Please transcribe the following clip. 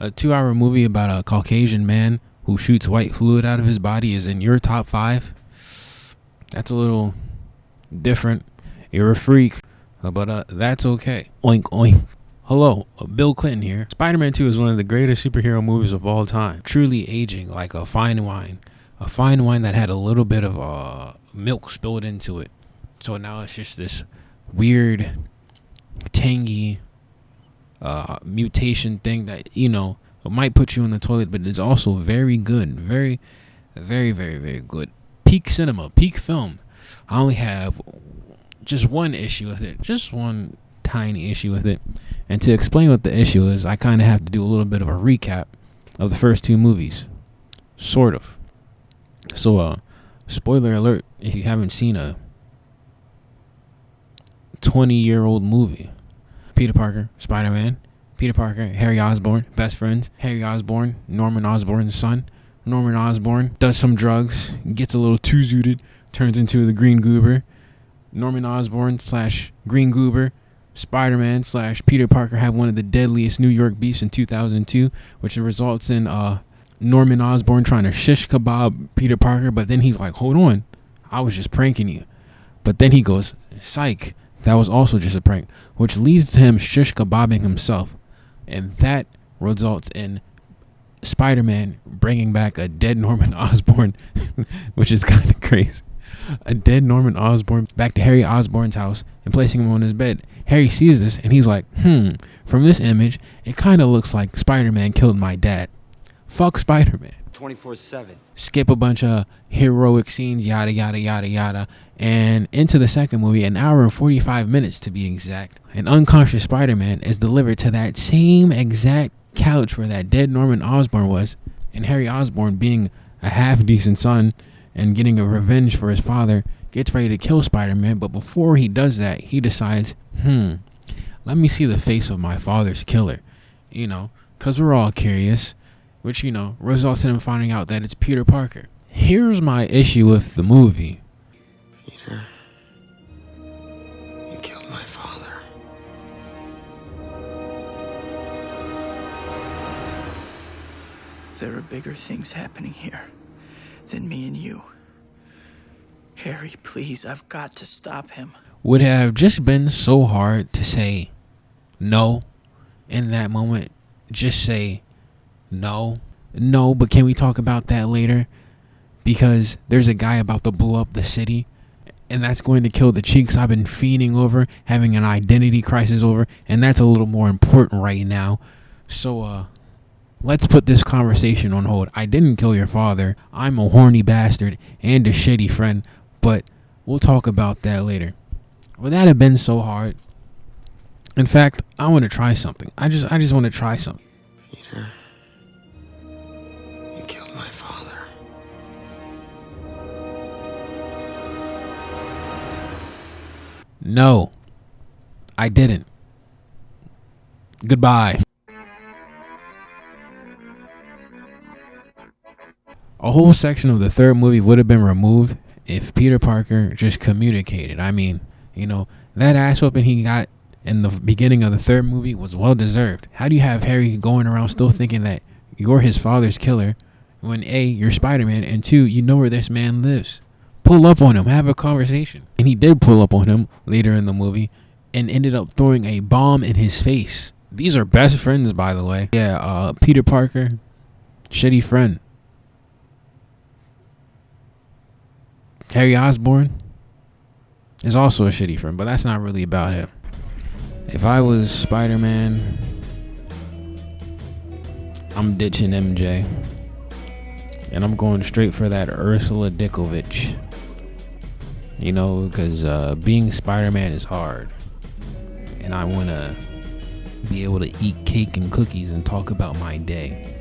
A 2 hour movie about a Caucasian man who shoots white fluid out of his body is in your top five. That's a little different. You're a freak, but that's okay. Oink, oink. Hello, Bill Clinton here. Spider-Man 2 is one of the greatest superhero movies of all time. Truly aging like a fine wine. A fine wine that had a little bit of milk spilled into it. So now it's just this weird, tangy mutation thing that, it might put you in the toilet, but it's also very good. Very, very, very, very good. Peak cinema, peak film. I only have just one issue with it. Just one tiny issue with it. And to explain what the issue is, I kind of have to do a little bit of a recap of the first two movies. Sort of. So, spoiler alert, if you haven't seen a 20-year-old movie. Peter Parker, Spider-Man. Peter Parker, Harry Osborn, best friends. Harry Osborn, Norman Osborn's son. Norman Osborn does some drugs, gets a little too zooted, turns into the Green Goober. Norman Osborn / Green Goober, Spider-Man / Peter Parker have one of the deadliest New York beefs in 2002, which results in Norman Osborn trying to shish kebab Peter Parker, but then he's like, hold on, I was just pranking you. But then he goes, Sike, that was also just a prank, which leads to him shish kebabbing himself. And that results in Spider-Man bringing back a dead Norman Osborn, which is kind of crazy. A dead Norman Osborn back to Harry Osborn's house and placing him on his bed. Harry sees this and he's like, from this image, it kind of looks like Spider-Man killed my dad. Fuck Spider-Man. 24/7. Skip a bunch of heroic scenes, yada, yada, yada, yada. And into the second movie, an hour and 45 minutes to be exact. An unconscious Spider-Man is delivered to that same exact couch where that dead Norman Osborn was. And Harry Osborn, being a half-decent son and getting a revenge for his father, gets ready to kill Spider-Man. But before he does that, he decides, let me see the face of my father's killer. Because we're all curious. Which, results in him finding out that it's Peter Parker. Here's my issue with the movie. Peter, you killed my father. There are bigger things happening here than me and you. Harry, please, I've got to stop him. Would have just been so hard to say no in that moment. Just say no, but can we talk about that later? Because there's a guy about to blow up the city, and that's going to kill the cheeks I've been fiending over, having an identity crisis over, and that's a little more important right now. So, let's put this conversation on hold. I didn't kill your father. I'm a horny bastard and a shitty friend, but we'll talk about that later. Would that have been so hard? In fact, I want to try something. I just want to try something. Peter, you killed my father. No, I didn't. Goodbye. A whole section of the third movie would have been removed if Peter Parker just communicated. I mean, that ass whooping he got in the beginning of the third movie was well deserved. How do you have Harry going around still thinking that you're his father's killer when A, you're Spider-Man, and 2, you know where this man lives? Pull up on him, have a conversation. And he did pull up on him later in the movie and ended up throwing a bomb in his face. These are best friends, by the way. Yeah, Peter Parker, shitty friend. Harry Osborn is also a shitty friend, but that's not really about him. If I was Spider-Man, I'm ditching MJ. And I'm going straight for that Ursula Dickovich. Because being Spider-Man is hard. And I want to be able to eat cake and cookies and talk about my day.